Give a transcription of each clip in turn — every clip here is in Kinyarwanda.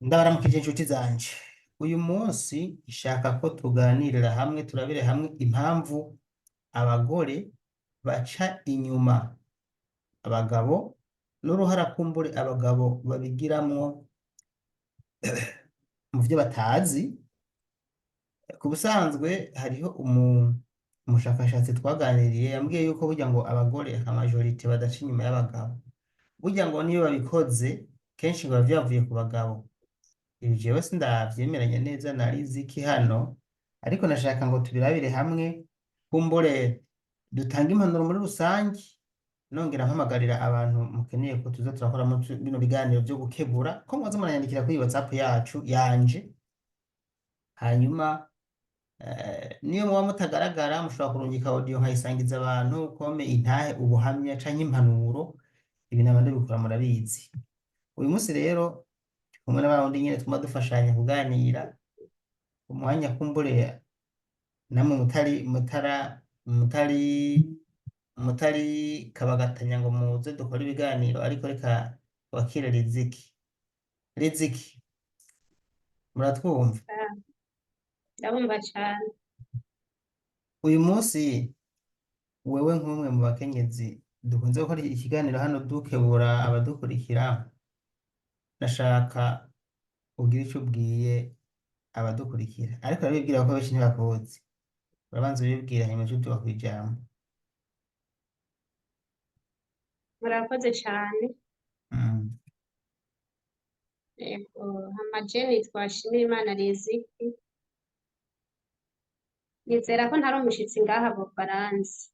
Ndabaramukije inshuti zanje. Uyu munsi nshaka ko tuganirira hamwe turabire hamwe impamvu abagore baca inyuma abagabo n'uruhara kumbure abagabo babigiramwo mu vyo batazi. Ku busanzwe hariho umushakashatsi twaganiriye yambwiye yuko burya ngo abagore nka majorite badaca inyuma y'abagabo. Burya ngo niyo babikoze kenshi biba vyavuye ku bagabo. Ibi jewe sindavyemeranya neza na Riziki hano, ariko nashaka ngo tubirabire hamwe kumbure dutange impanuro muri rusangi, nongera mpamagarira abantu mukeneye ko tuza turakoramo bino biganiro vyo gukebura ko mwaza muranyandikira kuri WhatsApp yacu yanje, hanyuma niyo muba mutagaragara mushobora kurungika audio nkayisangiza abantu kome intahe ubuhamya canke impanuro, ibi naba ndabikora murabizi. Uyu munsi rero kumwe na bawundi nyene tuma dufashanya kuganira umwanya kumbure namwe mutari kabagatanya ngo muze dukore ibiganiro, ariko reka wakire Riziki muratwumva? Ndabumva cane. Uyu munsi wewe nk'umwe mu bakenyezi dukunze gukora ikiganiro hano dukebura abadukurikira, ndashaka ugira ico ubwiye abadukurikira, ariko urabibwira ko benshi ntibakuzi. Urabanza ubibwira hanyuma uce uduga kw'ijambo. Murakoze cane. Mm. Yego, hama je nitwa Nshimirimana Riziki. Nizera ko ntari umushitsi ngaha mu Bufaransa.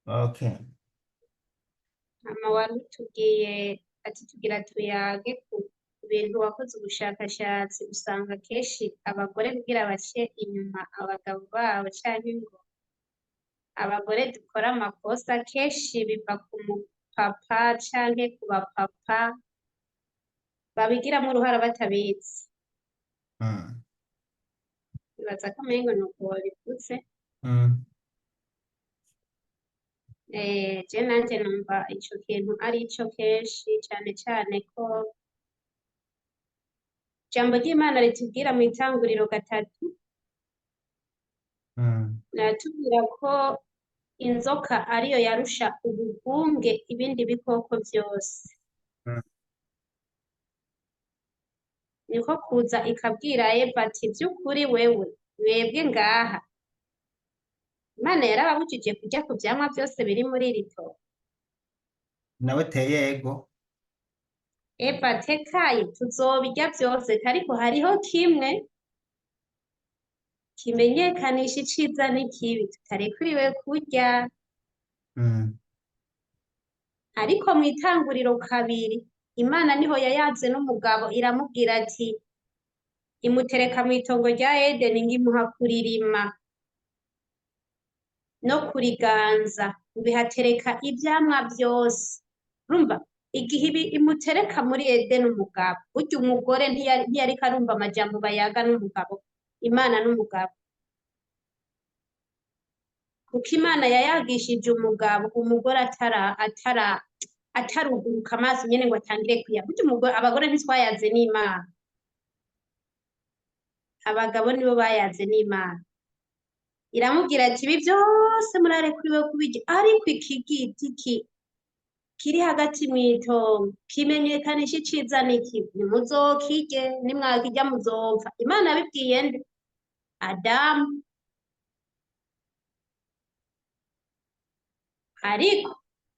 Okay. Hama warutubwiye ati tugira tuyage ku bintu wakoze ubushakashatsi, usanga kenshi abagore kugira bace inyuma abagabo babo canke ngo abagore dukora amakosa kenshi biva ku mupapa canke ku bapapa babigiramwo uruhara batabizi. Mm. Nibaza ko umengo nuko wabivuze. Mm. Je nanje numva ico kintu arico kenshi cane cane ko ijambo ry'Imana ritubwira mw'Itanguriro 3 Mm. riratubwira ko inzoka ariyo yarusha ubuvunge ibindi bikoko vyose. Mm. Niko kuza ikabwira Eva ati vy'ukuri wewe mwebwe ngaha Imana yarababujije kurya ku vyamwa vyose biri muri iri tongo. Nawe teye ego. Eva tekaye tuzobirya vyose, ariko hariho kimwe kimenyekanisha iciza n'ikibi tutarekuriwe kurya. Mm. Ariko mw'Itanguriro 2 Imana niho yayaze n'umugabo iramubwira ati imutereka mw'itongo rya Edeni ngo imuha kuririma no kuriganza, ibihatereka ivyamwa vyose. Urumva igihe imutereka muri Edeni umugabo, burya umugore ntiyariko arumva amajambo bayaga n'umugabo, Imana n'umugabo, kuko Imana yayagishije umugabo, umugore ataruguruka amaso nyene ngo atangire kuya. Burya abagore ntitwayaze n'Imana, abagabo nibo bayaze n'Imana. Iramubwira ati ibi vyose murarekuriwe kubirya, ariko iki giti kiri hagati mw'itongo kimenyekanisha iciza n'ikibi, ntimuzokirye, nimwakirya muzopfa. Imana yabibwiye nde? Adamu. Ariko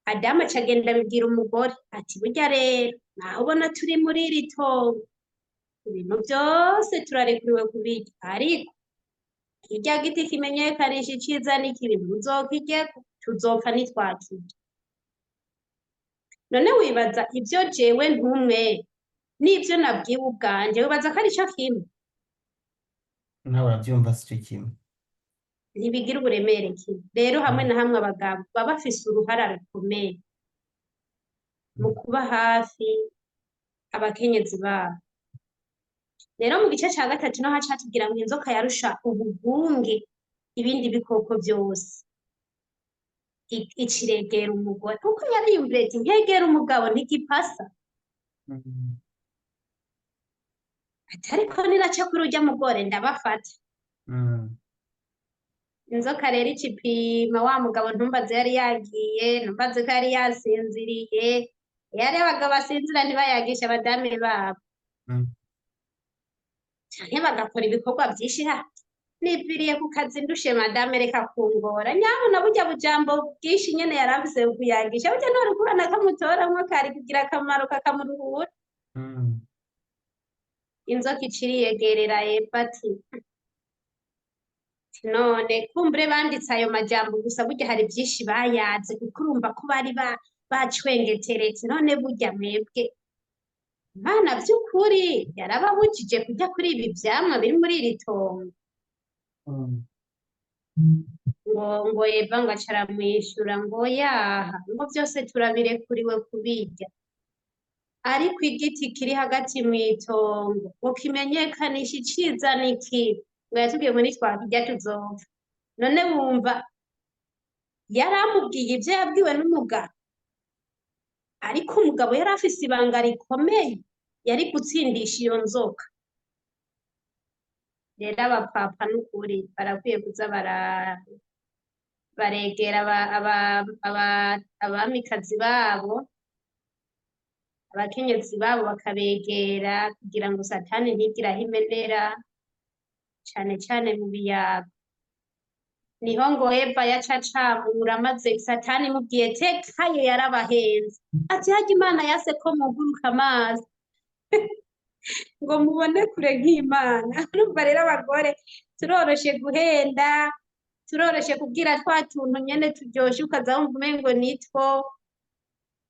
Adamu aca agenda abibwira umugore ati burya rero naho ubona turi muri iri tongo, ibintu vyose turarekuriwe kubirya, ariko kirya giti kimenyekanisha iciza n'ikibi ntimuzokirye, tuzopfa nitwakirya. None wibaza ivyo jewe ntumwe n'ivyo nabwiwe ubwanje, wibaza ko arico kimwe? Nawe uravyumva sico kimwe. Ntibigira uburemere kimwe. Rero hamwe na hamwe abagabo baba bafise uruhara rukomeye mu kuba hafi abakenyezi babo. Rero mu gice ca 3 naho haca hatubwira ngo inzoka yarusha ubuvunge ibindi bikoko vyose. Iciregera umugore kuko yariyumvira iti nkegera umugabo ntigipasa. Mm. ati ariko niraca kuri urya mugore ndabafata. Mm. Inzoka rero icipima wa mugabo ntumbaze yari yagiye, ntumbaze ko yari yasinziriye. Iyo ari abagabo basinzira ntibayagishe abadame babo, Mm. canke bagakora ibikorwa vyinshi. Niviriye ku kazi ndushe madame reka kungora, nyabuna burya bujambo bwinshi nyene yari afise kuyagisha, burya ntiwari kubona ko amutoramwo kari kugira akamaro kakamuruhura. Mm. Inzoka ica iriyegerera Eva ati none kumbure banditse ayo majambo gusa, burya hari vyinshi bayazi, kuko urumva ko bari bacwengeteretse. None burya mwebwe Imana vy'ukuri yarababujije kurya kuri ibi vyamwa biri muri iri tongo? Mm. Ngo Eva ngo aca aramwishura ngo yaha, ngo vyose turabirekuriwe kubirya, ariko igiti kiri hagati mw'itongo ngo kimenyekanisha iciza n'ikibi, ngo yatubwiye ngo nitwakirya tuzopfa. None wumva yaramubwiye ivyo yabwiwe n'umugabo, ariko umugabo yari afise ibanga rikomeye yari gutsindisha iyo nzoka. Rero abapapa n'ukuri barakwiye kuza baregera abamikazi babo, abakenyezi babo bakabegera, kugira ngo satani ntigire aho imenera, cane cane mu biyago. Niho ngo Eva yaca acamura, maze satani imubwiye tekaye yarabahenze, ati harya Imana yase ko muguruka amazi ngo mubone kure nk'Imana. Urumva rero abagore turoroshe guhenda, turoroshe kubwira twa tuntu nyene turyoshe ukaza wumva umengo nitwo.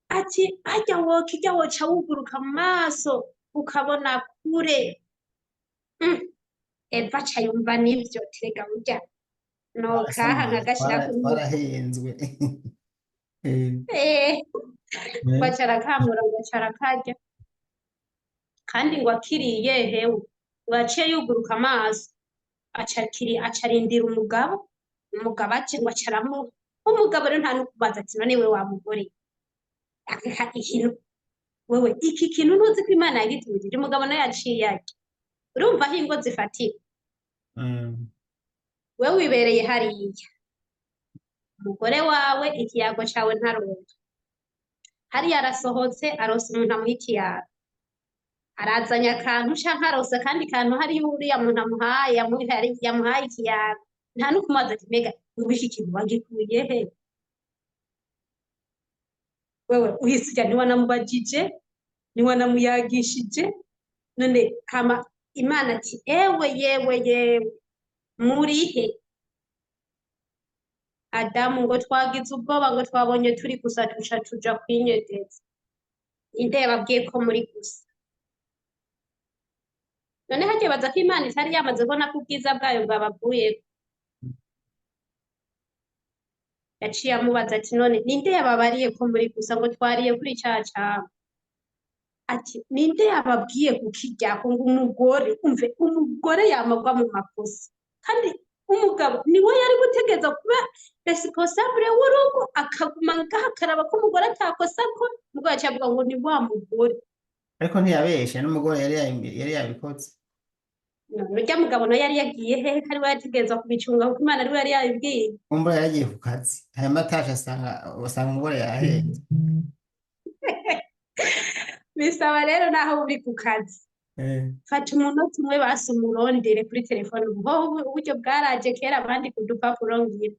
Ati harya wokirya woca wuguruka mu maso ukabona kure. Eva aca yumva nivyo, terega burya nokaha nkagashira ku mutwe. Twarahenzwe. Ngo aca arakamura ngo aca arakarya, kandi ngo akiriye hewe ngo yaciye yuguruka amaso, aca arindira umugabo aje ngo aca aramuha. Umugabo rero nta nukubaza ati none we wa mugore wewe iki kintu ntuzi ko Imana yagitumije? Umugabo nawe yaciye arya. Urumva aho ingo zifatira. Wewe wibereye hariya, umugore wawe ikiyago cawe ntaronka, hariya arasohotse aronse umuntu amuha ikiyago, arazanye akantu canke arose akandi kantu hariya uriya muntu amuhaye yamuhaye ikiyago, nta nukumaza ati mbega ubu iki kintu wagikuye he? Wewe uhise urya ntiwanamubajije, ntiwanamuyagishije. None hama Imana ati ewe yewe murihe? Adamu ngo twagize ubwoba, ngo twabonye turi gusa tuca tuja kwinyegeza. Inde yababwiye ko muri gusa? None hakibaza ko Imana itari yamaze kubona ko ubwiza bwayo bwabavuyeko? Yaciye amubaza ati none ninde yababariye ko muri gusa ngo twariye kuri ca camwa? Ati ninde yababwiye kukiryako? Ngo umugore, umve umugore yamagwa mu makosa, kandi umugabo niwe yari gutegeza kuba responsable w'urugo, akaguma ngaha akaraba ko umugore atakosa ko. Umugore yaciye avuga ngo ni wa mugore. Ariko ntiyabeshe, n'umugore yari yabikoze. Urya mugabo nawe yari yagiye hehe? Ko ariwe yategerezwa kubicunga kuko Imana ariwe yari yabibwiye. Umbura yagiye ku kazi, hanyuma atashe asanga umugore yahenze. Bisaba rero naho uri ku kazi, fata umunota umwe basi umurondere kuri telefone. Uburyo bwaraje kera abandi ku dupapuro, ngira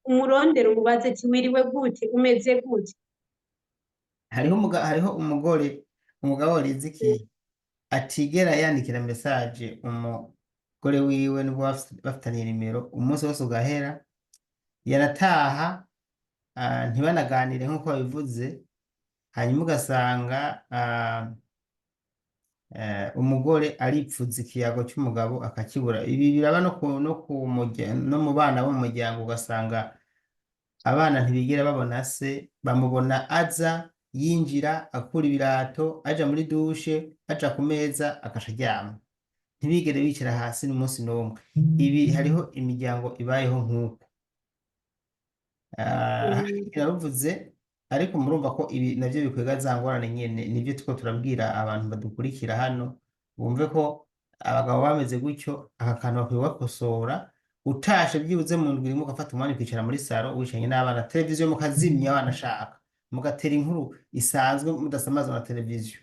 umurondere umubaze ati wiriwe gute, umeze gute. Hariho umugabo Riziki atigera yandikira message umugore wiwe, nubwo bafitanye nimero, umunsi wose ugahera yarataha ntibanaganire nk'uko babivuze, hanyuma ugasanga umugore aripfuza ikiyago cy'umugabo akakibura. Ibi biraba no mu bana bo mu muryango, ugasanga abana ntibigera babona se, bamubona aza yinjira akura ibirato aja muri dushe aja ku meza akaca aryama, ntibigere bicara hasi n'umunsi n'umwe. Ibi hariho imiryango ibayeho nk'uko biravuze, ariko murumva ko ibi navyo bikwega za ngorane nyene. Nivyo turiko turabwira abantu badukurikira hano, bumve ko abagabo bameze gutyo aka kantu bakwiye gukosora, utashe byibuze mu ndwi rimwe ugafata umwanya ukicara muri saro wicaranye n'abana, televiziyo mukazimya wanashaka, mugatera inkuru isanzwe mudasamaza na televiziyo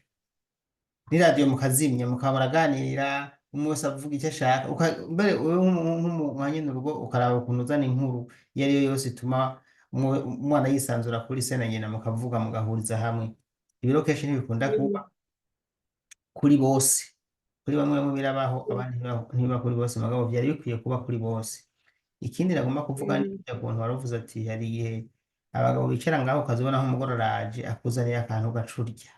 n'iradiyo mukazimya, mukaba muraganira umwe wese avuga icyo ashaka, mbere wowe nk'umwanya urugo ukaraba ukuntu uzana inkuru iyo ari yo yose ituma umwana yisanzura kuri se na nyina, mukavuga mugahuriza hamwe. Ibiro kenshi ntibikunda kuba kuri bose, kuri bamwe bamwe birabaho, abandi ntibiba kuri bose, mugabo byari bikwiye kuba kuri bose. Ikindi nagomba kuvuga ni kujya ku kuntu wari uvuze ati hari igihe abagabo bicara ngaho ukazibona nk'umugore araje akuzaniye akantu gacurya.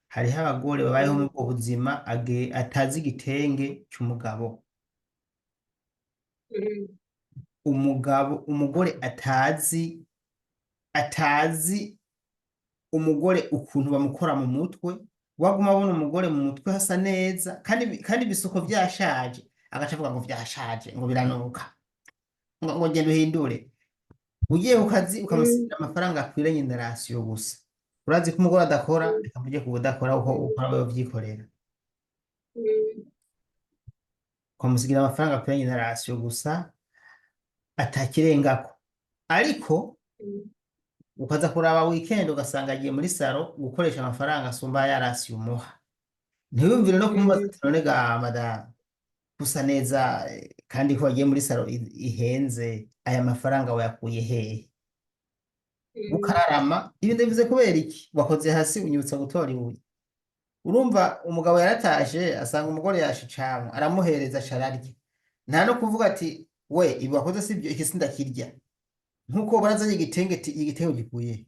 Hariho abagore babayeho muri ubwo buzima atazi igitenge cy'umugabo, umugore atazi umugore ukuntu bamukora mu mutwe, waguma abona umugore mu mutwe hasa neza kandi ibisuko byashaje, agaca avuga ngo byashaje ngo biranuka, ngo genda uhindure. Ugiye ku kazi ukamusigira amafaranga akwiranye na rasiyo gusa, urazi ko umugore adakora, reka mvuge ku budakora uko ukora wowe ubyikorera, ukamusigira amafaranga akwiranye na rasiyo gusa atakirengako, ariko ukaza kuraba weekend ugasanga agiye muri saro gukoresha amafaranga asumba ya rasiyo umuha. Ntiwiyumvire no kumubaza ati none ga madamu gusa neza kandi ko wagiye muri saro ihenze, aya mafaranga wayakuye hehe? Ukararama, ibi ndabivuze kubera iki? Wakoze hasi unyibutsa gutora ibuye. Urumva umugabo yaratashe asanga umugore yashicamwe, aramuhereza cararya, nta no kuvuga ati we ibi wakoze sibyo, iki sindakirya. Nkuko barazanye igitenge, igitenge gikuye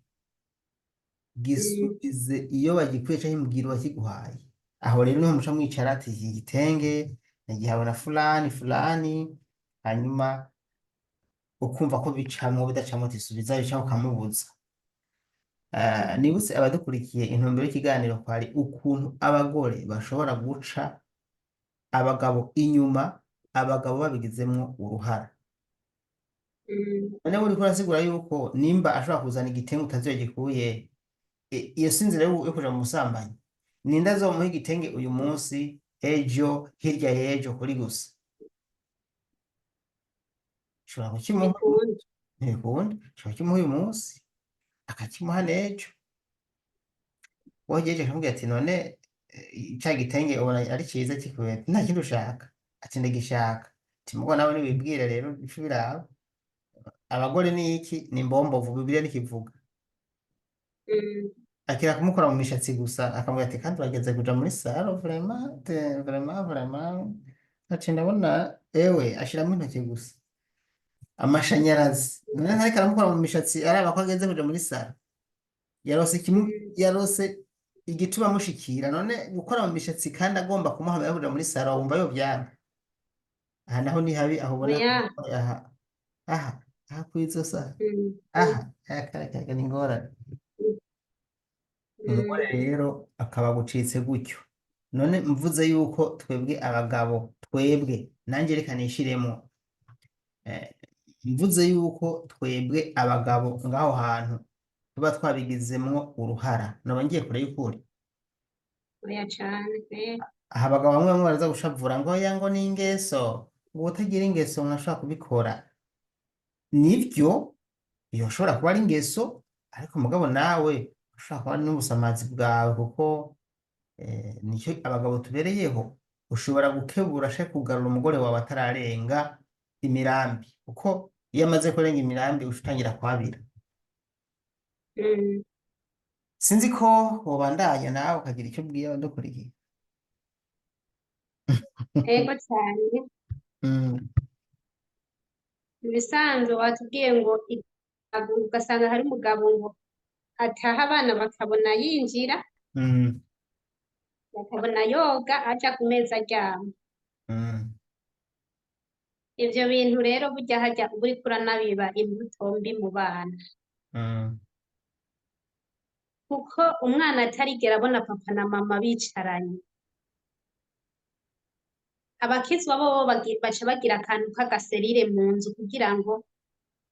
gisubize iyo bagikuye canke mubwira wakiguhaye. Aho rero niho muca mwicara ati iki gitenge nagihawe na fulani fulani, hanyuma ukumva ko bicamwo bidacamwo tisubizayo canke ukamubuza. Nibutse abadukurikiye intumbero y'ikiganiro kwari ukuntu abagore bashobora guca abagabo inyuma, abagabo babigizemwo uruhara. None uriko urasigura yuko nimba ashobora kuzana igitenge utazi iyo gikuye, iyo si inzira yo kuja mu busambanyi? Ninde azomuha igitenge uyu munsi, ejo, hirya y'ejo kuri gusa? Ushobora kukimuha, ntibikunda, ushobora kukimuha uyu munsi akakimuha n'ejo. Wogeje akamubwira ati none ca gitenge ubona ari ciza kikuye, nta kindi ushaka? Ati ndagishaka. Ati mugo nawe niwibwire rero ico biraba. Abagore ni iki? Ni imbombovu, Bibiliya ntikivuga. Akira kumukora mu mishatsi gusa, akamubwira ati kandi wageze kuja muri saro vraiment vraiment. Ati ndabona ewe ashiramo intoki gusa. Amashanyarazi none ntariko aramukora mu mishatsi araba ko ageze kuja muri saro, yarose igituma mushikira. None gukora mu mishatsi kandi agomba kumuhamira kuja muri saro, wumva yo vyana? Aha naho ni habi, aho ubona aha kwizo sa akareka ni ngorane. Umugore rero akaba gucitse gutyo. None mvuze yuko twebwe abagabo, twebwe nanjye reka nishiremo, mvuze yuko twebwe abagabo ngaho hantu tuba twabigizemwo uruhara, noba ngiye kure y'ukuri. Oya cane. Aha abagabo bamwe bamwe baraza gushavura ngo oya ngo ni ingeso, ngo utagira ingeso ntashobora kubikora. Nivyo yoshobora kuba ari ingeso, ariko mugabo nawe ushobora kuba ari n'ubusamazi bwawe, kuko nicyo abagabo tubereyeho. Ushobora gukebura ashaka kugarura umugore wawe atararenga imirambi, kuko iyo amaze kurenga imirambi utangira kwabira. Sinzi ko wobandanya nawe ukagira icyo ubwiye abadukurikiye. Ego cyane. Ibisanzwe watubwiye ngo ugasanga hari umugabo ngo ataha abana bakabona yinjira, bakabona yoga aja ku meza aryama. Ivyo bintu rero burya harya uba uriko uranabiba imbuto mbi mu bana, kuko umwana atarigera abona papa na mama bicaranye, abakizwa bo baca bagira akantu k'agaserire mu nzu kugira ngo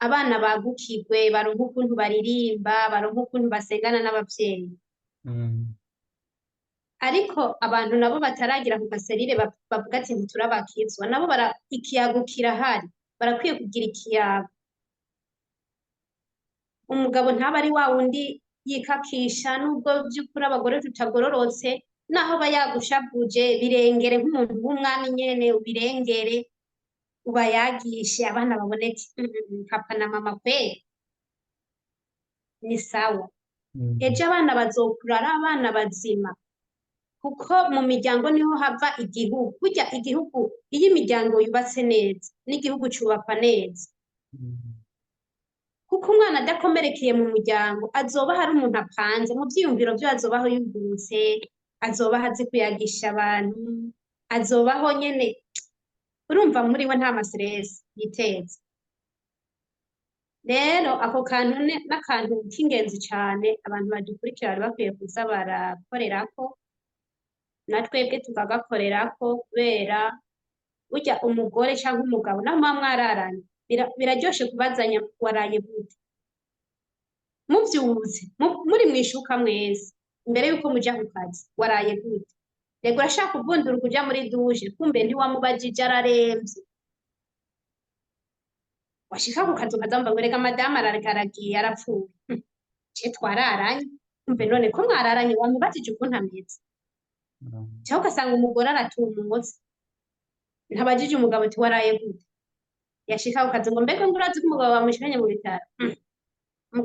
abana bagukirwe, baronke ukuntu baririmba, baronke ukuntu basengana n'abavyeyi. ariko abantu nabo bataragira ku gaserire bavuga ati ntiturabakizwa nabo ikiyago kirahari barakwiye kugira ikiyago. Umugabo ntaba ari wa wundi yikakisha nubwo by'ukuri abagore tutagororotse naho aba yagushavuje birengere nk'umuntu w'umwami nyene ubirengere ubayagishe abana babone ati papa na mama kweli ni sawa. Ejo abana bazokura ari abana bazima kuko mu miryango niho hava igihugu. Burya igihugu iyo imiryango yubatse neza n'igihugu cubakwa neza, kuko umwana adakomerekeye mu muryango azoba hari umuntu apanze mu vyiyumviro vyo, azobaho yugurutse, azobaho azi kuyagisha abantu, azobaho nyene urumva muri we nta maseresi yiteza. Rero ako kantu n'akantu k'ingenzi cane abantu badukurikira bari bakwiye kuza barakorerako, na twebwe tukagakorerako, kubera burya umugore canke umugabo naho muba mwararanye biraryoshe kubazanya waraye gute, muvyutse muri mwishuka mwese imbere yuko muja ku kazi waraye gute. Rego urashaka kuvundura kuja muri dushe kumbe ntiwamubajije araremvye, washika ku kazi ukazamba ngo reka madamu aragiye arapfuye je twararanye kumbe none ko mwararanye wamubajije ukuntu ameze. Cyangwa ugasanga umugore aratumutse ntabajije umugabo ati waraye gute, yashika ku kazi ngo mbega ngo urazi ko umugabo bamushikanye mu bitaro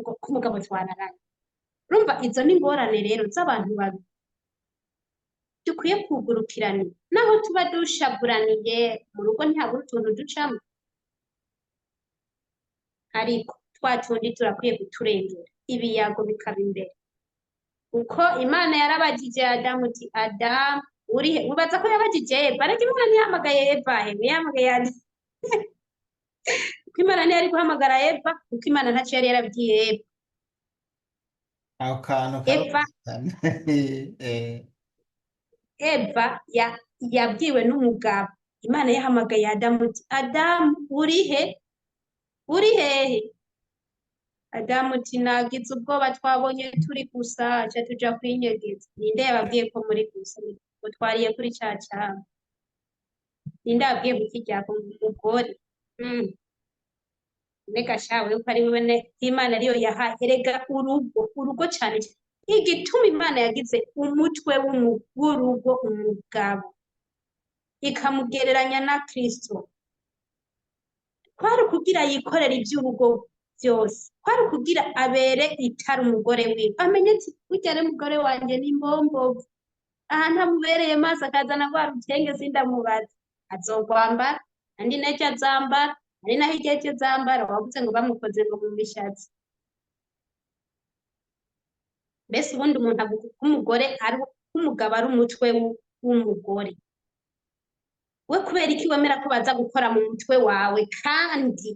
ko umugabo twararanye. Urumva izo ni ingorane rero z'abantu babi dukwiye kugurukirana, naho tuba dushaburaniye mu rugo ntihabura utuntu ducamo, ariko twa tundi turakwiye kuturengera ibiyago bikaba imbere. Uko Imana yarabajije Adamu uti Adamu urihe, ubaza ko yabajije Eva, ariko Imana ntiyahamagaye Eva, yahamagaye Adamu kuko Imana ntiyari guhamagara Eva kuko Imana ntaco yari yarabwiye Eva. Ako kantu Eva Eva yabwiwe n'umugabo, Imana yahamagaye Adamu uti Adamu urihe, uri hehe? Adamu uti nagize ubwoba twabonye turi gusa aca tuja kwinyegeza. Ninde yababwiye ko muri gusa ngo twariye kuri ca cama? Ninde yababwiye kukiryako umugore? Mbega shawe yuko ari wewe Imana ariyo yahaye erega urugo cane igituma Imana yagize umutwe w'urugo umugabo ikamugereranya na Kristo, kwari kugira yikorera ivy'urugo vyose, kwari kugira abere itari umugore wiwe, amenye ati burya rero umugore wanje ni mbombovu, aha ntamubereye maso akazana rwa rutenge sindamubaza, azogwambara andi nejo azambara, ari naho igihe zambara wavuze ngo bamukoze ngo mu mishatsi. Mbese ubundi umuntu avuga ko umugore ari umugabo ari umutwe w'umugore, we kubera iki wemera ko baza gukora mu mutwe wawe? Kandi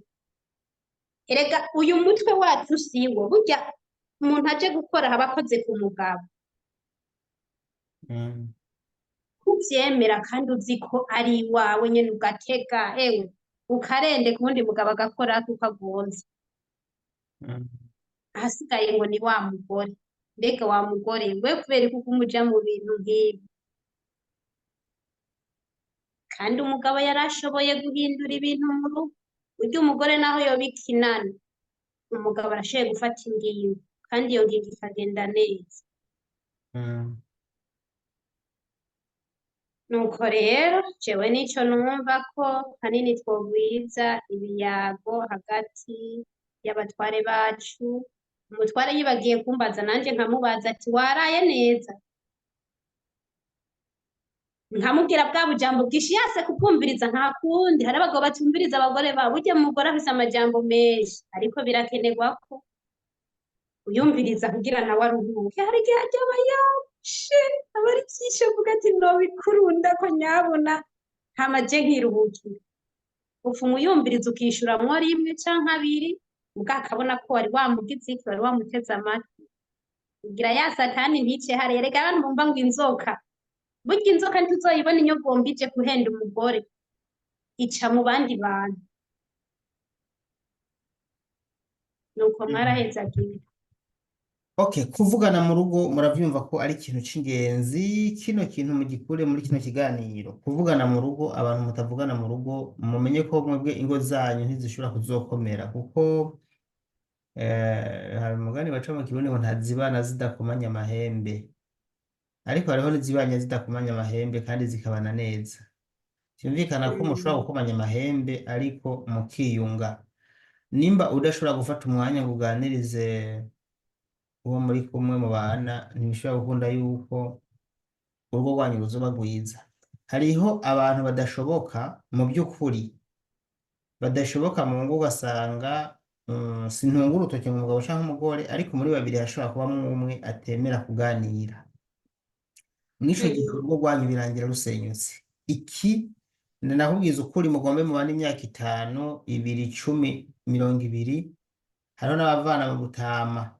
erega uyu mutwe wacu siwo, burya umuntu aje gukora haba akoze ku mugabo, kuvyemera kandi uzi ko ari iwawe nyene ugatega ewe ukarende kuwundi mugabo agakora kuko agonze, ahasigaye ngo ni wa mugore. Mbega wa mugore we kubera kuko umuja mu bintu nk'ibi? Kandi umugabo yarashoboye guhindura ibintu mu rugo, burya umugore naho yoba ikinani umugabo arashoboye gufata ingingo kandi iyo ngingo ikagenda neza. Nuko rero jewe nico numva ko hanini twogwiza ibiyago hagati y'abatware bacu. Umutware yibagiye kumbaza nanje nkamubaza ati waraye neza, nkamubwira bwa bujambo bwinshi yase kubwumviriza nta kundi. Hari abagabo batumviriza abagore babo, burya umugore afise amajambo menshi ariko birakenerwa ko uyumviriza kugira nawe aruhuke. Hari igihe ajyaba yashe aba ari vyinshi avuga ati nobikurunda ko nyabona hamaje nkiruhukira, ufuma uyumviriza ukishuramwo rimwe canke abiri ubwo akabona ko wari wamugize iki, wari wamuteze amatwi kugira ya satani ntice hariya. Erega abantu bumva ngo inzoka, burya inzoka ntituzoyibona iyo igomba ije guhenda umugore, ica mu bandi bantu. Nuko mwarahezagiwe. Okay, kuvugana mu rugo murabyumva ko ari ikintu cy'ingenzi. Kino kintu mugikure muri kino kiganiro. Kuvugana mu rugo, abantu mutavugana mu rugo mumenye ko mwebwe ingo zanyu ntizishobora kuzokomera, kuko hari umugani baca mu kirundi ngo ntazibana zidakomanya amahembe, ariko hariho n'izibanya zidakomanya amahembe kandi zikabana neza. Byumvikana ko mushobora Mm, gukomanya amahembe ariko mukiyunga. Nimba udashobora gufata umwanya ngo uganirize uwo muri kumwe mu bana, ntibishobora gukunda yuko urugo rwanyu ruzoba rwiza. Hariho abantu badashoboka mu by'ukuri, badashoboka mu ngo, ugasanga sintunga urutoki mu mugabo cyangwa umugore, ariko muri babiri hashobora kubamo umwe atemera kuganira. Mw'ico gihe mm, urugo rwanyu birangira rusenyutse. Iki nakubwiza ukuri, mugombe mubane imyaka 5, 2, 10, 20, hariho n'abavana mu butama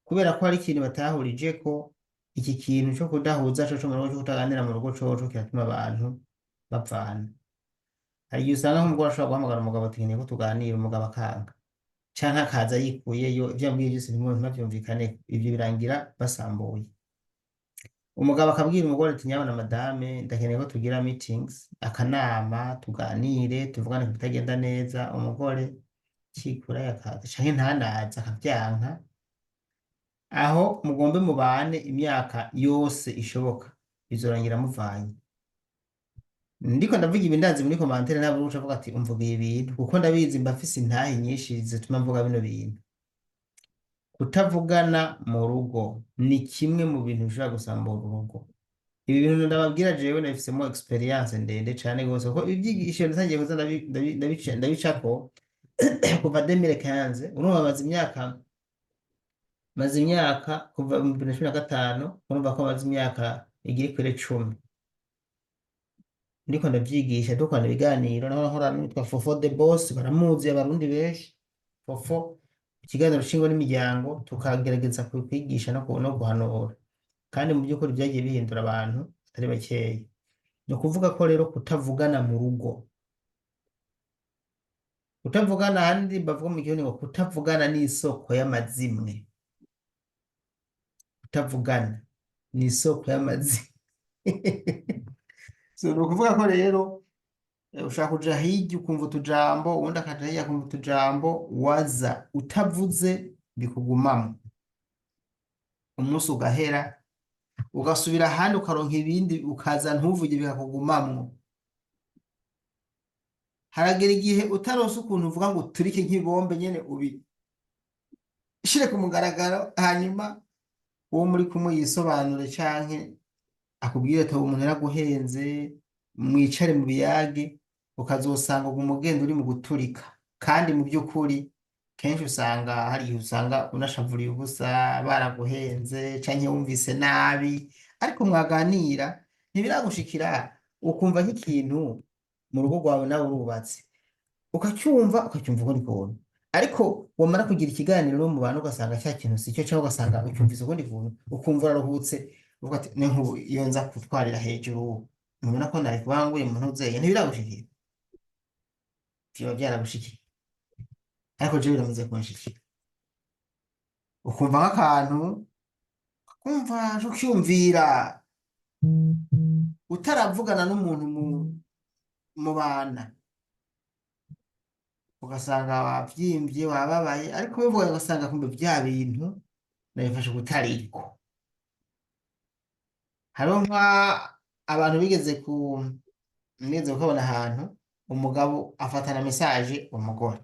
kubera ko hari ikintu batahurije ko. Iki kintu cyo kudahuza cyo mu rugo, cyo kutaganira mu rugo, cyo kiratuma abantu bapfana. Hari igihe usanga nk'umugore ashobora guhamagara umugabo ati nkeneye ko tuganira, umugabo akanga canke akaza yikuyeyo, ivyo yambwiye byose ntibyumvikane, ivyo birangira basambuye. Umugabo akabwira umugore ati nyabona madame, ndakeneye ko tugira meetings, akanama, tuganire tuvugane ku bitagenda neza. Umugore cikura yakaza canke ntanaza akavyanka, aho mugombe mubane imyaka yose ishoboka bizorangira muvanye. Ndiko ndavuga ibi ndazi muri komantere ntabwo uca avuga ati umvuga ibi bintu, kuko ndabizi mba mfise intahe nyinshi zituma mvuga bino bintu. Kutavugana mu rugo ni kimwe mu bintu bishobora gusambura urugo. Ibi bintu ndababwira jewe nabifisemo experience ndende cane gose, kuko ibyigisho natangiye kuza ndabicako kuva 2015. Urumva maze imyaka kuva mu 2015, urumva ko maze imyaka igiri kuri 10 ndiko ndavyigisha, dukora ibiganiro naho nkora nitwa Fofo the Boss, baramuzi abarundi benshi. Fofo ikiganiro c'ingo n'imiryango, tukagerageza kwigisha no guhanura, kandi mu by'ukuri byagiye bihindura abantu atari bakeya. Ni ukuvuga ko rero kutavugana mu rugo, kutavugana handi bavuga mu gihugu ngo kutavugana ni isoko y'amazimwe. Kutavugana ni isoko y'amazimwe. So ni ukuvuga ko rero ushaka kuja hirya ukumva utujambo, uwundi akaja hirya akumva utujambo, waza utavuze bikugumamo, umunsi ugahera ugasubira ahandi ukaronka ibindi, ukaza ntuvuge bikakugumamwo. Haragera igihe utaronse ukuntu uvuga ngo uturike nk'ibombe nyene ubishire ku mugaragaro, hanyuma uwo muri kumwe yisobanure canke akubwire ati umuntu yaraguhenze, mwicare mu biyage, ukazosanga ubwo umugenda uri mu guturika. Kandi mu by'ukuri kenshi usanga hari igihe usanga unashavuriye ubusa, baraguhenze canke wumvise nabi, ariko mwaganira ntibiragushikira, ukumva nk'ikintu mu rugo rwawe nawe urubatse, ukacyumva uko ndi kubona. Ariko wamara kugira ikiganiro no mu bantu ugasanga cya kintu si cyo, cyangwa ugasanga ucyumvise ukundi kuntu, ukumva uraruhutse, uvuga ati ni nk'ubu iyo nza kutwarira hejuru, ntubona ko nari kubanguye mu ntuzeye. Ntibiragushikira, biba byaragushikiye, ariko jewe biramaze kunshikira. Ukumva nk'akantu, ukumva ucyumvira utaravugana n'umuntu mu bana, ugasanga wabyimbye wababaye, ariko bivuga ugasanga kumbe bya bintu nabifashe kutariko. Hariho abantu nigeze kukabona ahantu umugabo afatana message umugore,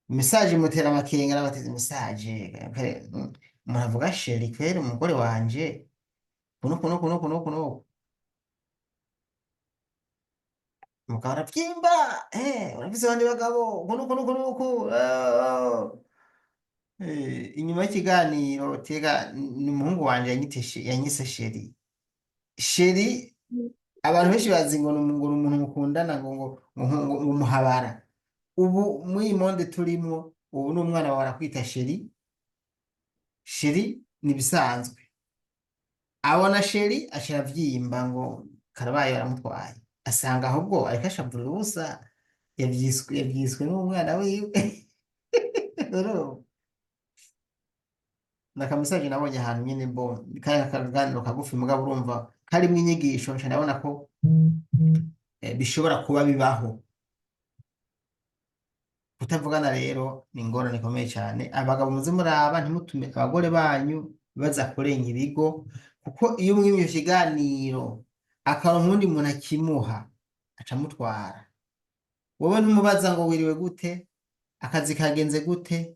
message imutera amakenga, n'abateze message umuntu avuga sheri kweri umugore wanje kuno. Umugabo aravyimba, urafise abandi bagabo kuno. Inyuma y'ikiganiro tega ni umuhungu wanje yanyise sheri. Sheri mm, abantu benshi bazi ngo ni umuntu mukundana ngo muhabara. Ubu muri iyi monde turimwo, ubu n'umwana wawe arakwita sheri. Sheri ni bisanzwe, abona sheri ashira avyimba ngo karabaye baramutwaye, asanga ahubwo ariko ashavurira ubusa, yavyiswe n'umwana wiwe. Urumva? nakamesaje nabonye ahantu nyene bo kari akaganiro kagufi mugabo urumva karimwo inyigisho nca ndabona ko bishobora kuba bibaho. Kutavugana rero ni ingorane ikomeye cyane. Abagabo muze muraba ntimutume abagore banyu baza kurenya ibigo, kuko iyo umwimye ivyo kiganiro akaronka uwundi muntu akimuha aca amutwara. Wowe ntumubaza ngo wiriwe gute, akazi kagenze gute,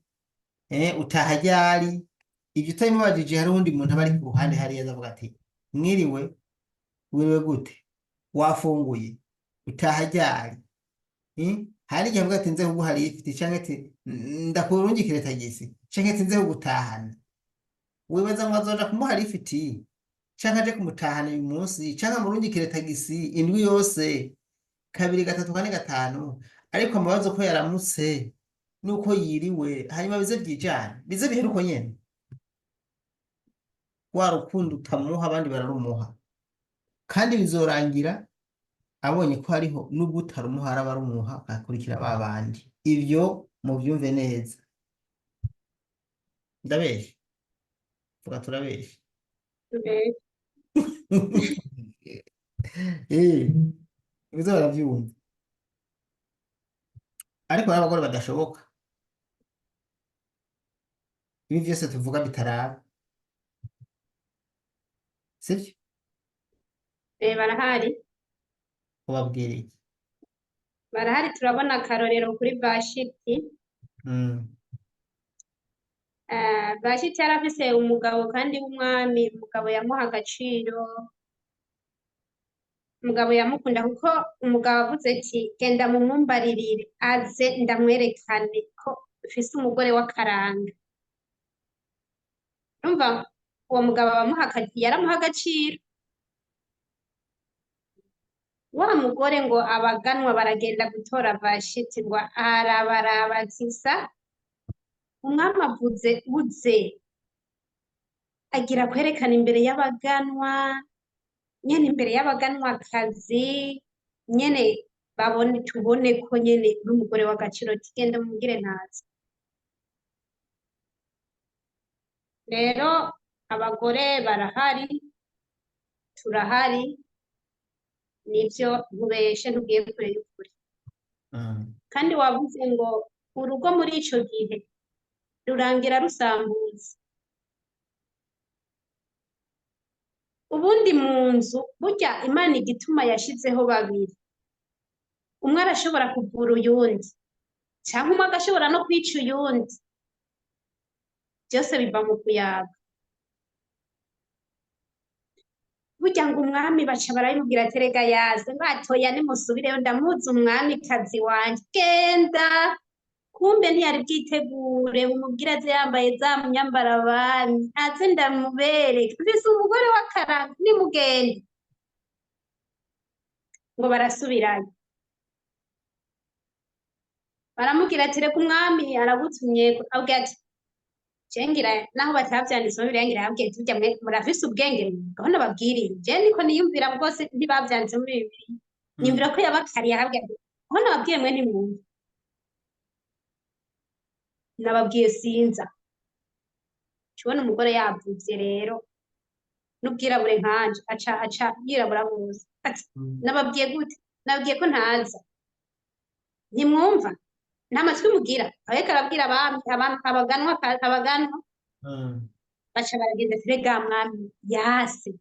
utaha ryari. Ivyo utabimubajije hari uwundi muntu aba ari ku ruhande hariya azavuga ati mwiriwe, wiriwe gute, wafunguye, utaha ryari. Hari igihe avuga ati nze kuguha lift canke ati ndakurungikire tagisi canke ati nze kugutahana. Wibaza ngo azoja kumuha lift canke aje kumutahana uyu munsi canke amurungikire tagisi indwi yose kabiri gatatu kane gatanu, ariko amabazo ko yaramutse nuko yiriwe hanyuma bize byijana bize biheruko nyene. Wa rukundo utamuha abandi bararumuha, kandi bizorangira abonye ko hariho nubwo utarumuha araba arumuha agakurikira ba bandi. Ivyo muvyumve neza. Ndabeshe vuga turabeshe. Bize baravyumva, ariko hari abagore badashoboka. Ibi vyose tuvuga bitaraba, sivyo? barahari Ubabwira iki? barahari turabona akarorero kuri Vashiti. Vashiti yari afise umugabo kandi w'umwami, umugabo yamuha agaciro, umugabo yamukunda, kuko umugabo avuze ati genda mumumbaririre aze ndamwerekane ko ufise umugore w'akaranga. Urumva uwo mugabo yaramuha agaciro. Wa mugore ngo abaganwa baragenda gutora Vashiti ngo arabarabazisa. Umwami avuze uze agira kwerekana imbere y'abaganwa nyene, imbere y'abaganwakazi nyene, tubone ko nyene uri umugore w'agaciro, tigende mumugire ntazi. Rero abagore barahari, turahari, nivyo nkubeshe ntubwiye kure y'ukuri. Kandi wavuze ngo urugo muri ico gihe rurangira rusambutse. Ubundi mu nzu burya Imana igituma yashizeho babiri, umwe arashobora kuvura uyundi canke umwe agashobora no kwica uyundi, byose biva mu kuyaga. Burya ngo umwami baca barabimubwira ati rega yaze batoya nimusubireyo ndamuzi umwamikazi wanje, genda. Kumbe ntiyari bwitegure bumubwira aze yambaye za myambaro abami, aze ndamubereke mfise umugore w'akaranga, nimugende. Ngo barasubirayo baramubwira ati reka umwami aragutumye, abwira ati cengira naho batavyanditse muri Bibiliya, ngira yabwiye ati burya mwe murafise ubwenge, ngaho nababwiriye je niko niyumvira rwose, ntibavyanditse muri Bibiliya, niyumvira ko yabakariye, ahabwira ati aho nababwiye mwe ntimwumva. Nababwiye sinza. Cubona umugore yavuvye rero n'ubwirabure nkanje aca yirabura bose. Ati nababwiye gute? Nababwiye ko ntaza. Ntimwumva? Nta matwi mugira? Ariko arabwira abaganwa baca baragenda ati rega mwami yase.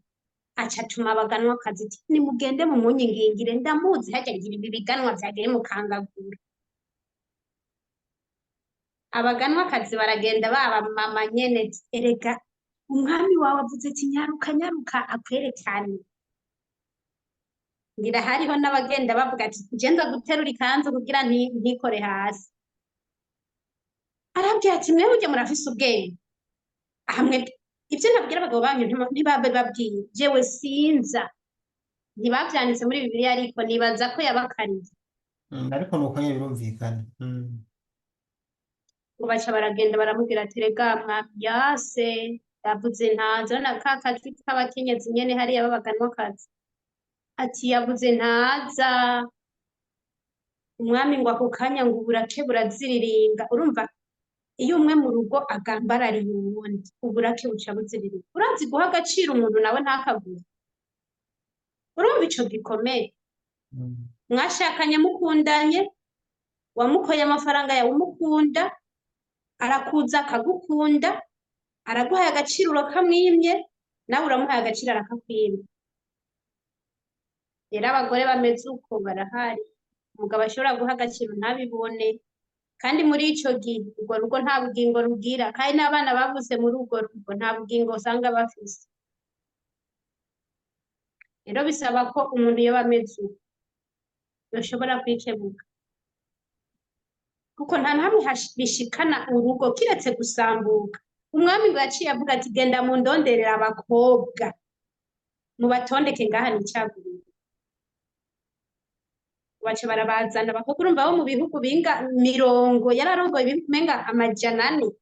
Aca atuma abaganwakazi ati nimugende mumunyingingire ndamuzi, harya ngira ibi biganwa vyagere mukangagura. Abaganwakazi baragenda baba mama nyene, erega umwami wawe avuze ati nyaruka nyaruka akwerekane. Ngira hariho n'abagenda bavuga ati je nza guterura ikanzu kugira ntikore hasi. Arabwira ati mwe burya murafise ubwenge, hamwe ivyo nabwira abagabo banyu ntibabe babwiye, jewe sinza. Ntibavyanditse muri Bibiliya ariko nibaza ko yabakariye. Ariko nuko nyene birumvikana. Ngo baca baragenda baramubwira ati rega mwami yase yavuze ntaza, na ka kajwi k'abakenyezi nyene hariya b'abaganwakazi ati yavuze ntaza. Umwami ngo ako kanya ngo uburake buraziriringa. Urumva iyo umwe mu rugo agambarariye uwundi uburake buca buzirira urazi guha agaciro umuntu nawe ntakaguhe urumva ico gikomeye mwashakanye mukundanye wamukoye amafaranga yawe umukunda arakuza akagukunda araguhaye agaciro urakamwimye nawe uramuhaye agaciro arakakwimye rero abagore bameze uko barahari umugabo ashobora guha agaciro ntabibone kandi muri ico gihe urwo rugo nta bugingo rugira kandi n'abana bavuze muri urwo rugo nta bugingo usanga bafise rero bisaba ko umuntu yoba ameze uko yoshobora kwikebuka kuko nta namwe bishikana urugo kiretse gusambuka umwami ngo yaciye avuga ati genda mu ndonderera abakobwa mubatondeke ngaha nicagurire baca barabazana abakobwa urumva bo mu bihugu binga 100 yararongoye ibihugu menga 400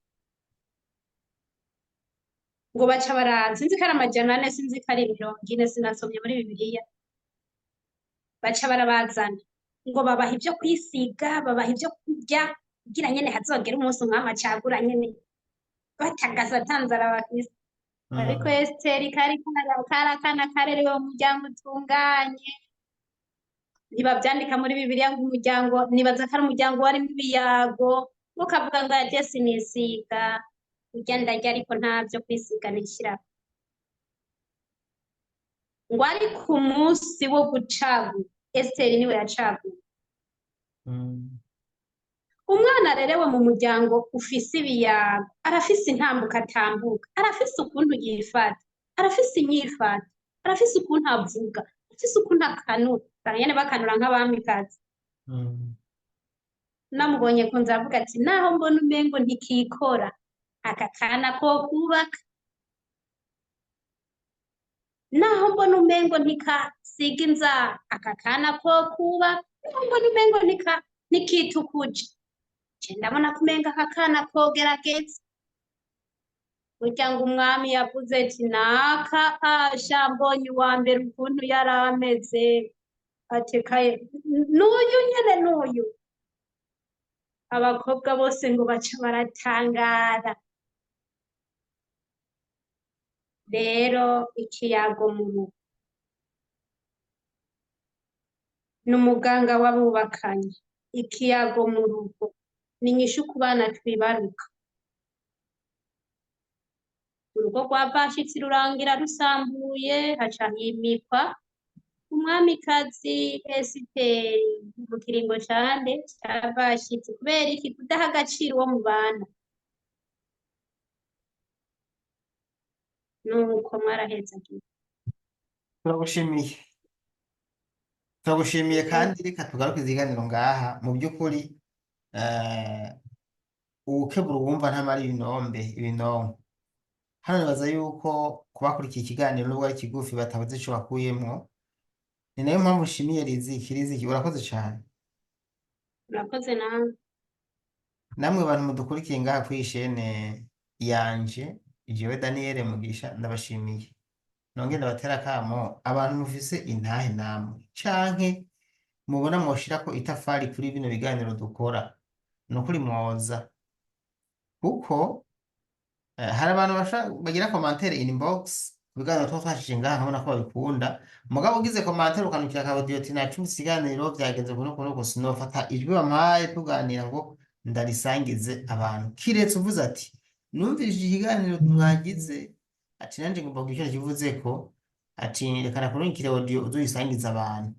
ngo baca baraza sinzi ko ari 400 sinzi ko ari 40 sinasomye muri bibiliya baca barabazana ngo babaha ibyo kwisiga babaha ibyo kurya kugira nyene hazogera umunsi umwami acagura nyene batagaza tanzara abafise ariko Esteri kari karakana karerewe mu muryango utunganye ntibavyandika muri bibiliya ngo umuryango nibaza ko ari umuryango warimo ibiyago ukavuga ngo yaje sinisiga urya ndarya ariko ntavyo kwisiga nishira ngo ari ku munsi wo gucagura Esteri niwe yacagura umwana arerewe mu muryango ufise ibiyago arafise intambuka atambuka arafise ukuntu yifata arafise inyifata arafise ukuntu avuga arafise ukuntu akanura baranyene bakanura nk'abamikazi namubonye ko nzavuga ati naho mbona umengo ntikikora aka kana ko kubaka naho mbona umengo ntikasiga inzara aka kana ko kubaka naho mbona umengo ntikitukuje ndabona kumenga aka kana kogerageza burya ngo umwami yavuze ati naka asha mbonye uwa mbere ukuntu yari ameze atekaye n'uyu nyene n'uyu abakobwa bose ngo baca baratangara rero ikiyago mu rugo n'umuganga w'abubakanye ikiyago mu rugo ni inyishu ku bana twibaruka urugo rwa bashitsi rurangira rusambuye haca himikwa umwamikazi Esiteri mu kiringo cande ca bashitsi kubera iki kudaha agaciro uwo mu bana nuko mwaraheza turagushimiye turagushimiye kandi reka tugaruke iziganiro ngaha mu by'ukuri uwukebura uwumva ntamara ibinonko hano nibaza yuko kubakurikiye ikiganiro nubwo ari kigufi batabuze ico bakuyemwo ni nayo mpamvu nshimiye Riziki urakoze cane urakoze nawe namwe bantu mudukurikiye ngaha kuri shene yanje jewe Daniel Mugisha ndabashimiye nongeye ndabatera kamo abantu mufise intahe namwe canke mubona mwoshirako itafari kuri bino biganiro dukora nukuri mwoza kuko hari abantu bagira commentaire inbox biganiro twafashije ngaha nkabona ko babikunda mugabo ugize commentaire ukanukira ka audio ati nacumvise ikiganiro byagenze kuno sinofata ijwi bampaye tuganira ngo ndarisangize abantu kiretse uvuze ati numvise ikiganiro mwagize ati nanje ngomba kugira icyo kivuze ko ati rekana kurunkire audio uzoyisangiza abantu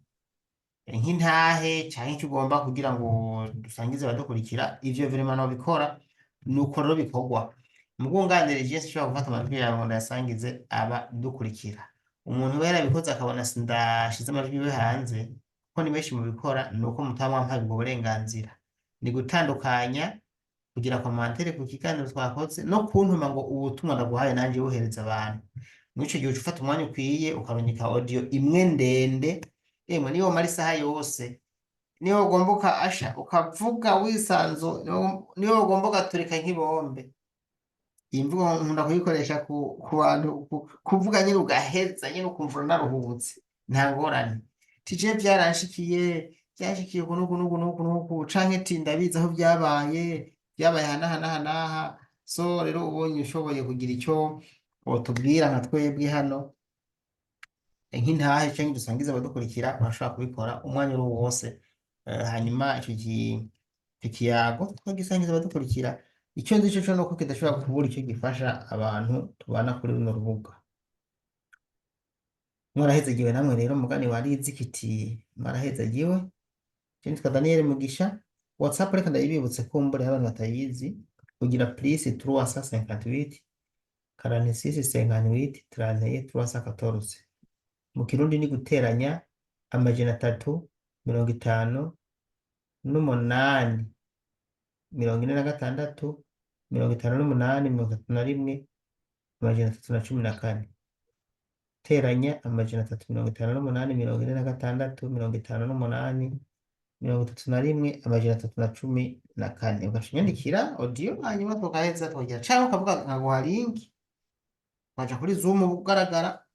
nk'intahe canke icyo ugomba kugira ngo dusangize abadukurikira ivyo vraiment no bikora nuko rero bikorwa mugunganire Yesu cyo gufata amajwi yawe ngo ndasangize aba dukurikira umuntu wera bikoze akabona sindashize amajwi we hanze ko ni benshi mu bikora nuko mutamwampaye ubwo burenganzira ni gutandukanya kugira commentaire ku kiganiro twakoze no kuntuma ngo ubutumwa ndaguhaye nanje buhereza abantu mwico gihe ufata umwanya ukwiye ukaronyeka audio imwe ndende niyo mari saha yose niyo ugomboka asha ukavuga wisanzo niyo ugomboka tureka nk'ibombe imvugo nkunda kuyikoresha ku bantu kuvuga nyine ugaheza nyine ukumva naruhubutse nta ngorane tije byaranshikiye kunuku canke ati ndabizi aho byabaye byabaye hanaha so rero ubonye ushoboye kugira icyo wotubwira nka twebwe hano nk'intahe canke dusangiza abadukurikira urashobora kubikora umwanya uri wo wose. Hanyuma ico kiyago twagisangiza abadukurikira, ico nzi coco nuko kidashobora kubura ico gifasha abantu tubana kuri runo rubuga. Mwarahezagiwe namwe rero, mugani warizi kiti mwarahezagiwe. Je nitwa Daniel Mugisha. WhatsApp reka ndayibibutse kumbure abantu batayizi, kugira +358 46 58 31 314. Mu kirundi ni guteranya 358 46 58 31 314, teranya 358 46 58 31 314, ugashinyandikira audio hanyuma tukaheza twongera canke ukavuga nkaguha link ukaja kuri Zoom ugaragara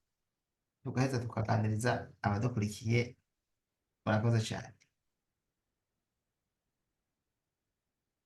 tugaheza tukaganiriza abadukurikiye. Murakoze cyane.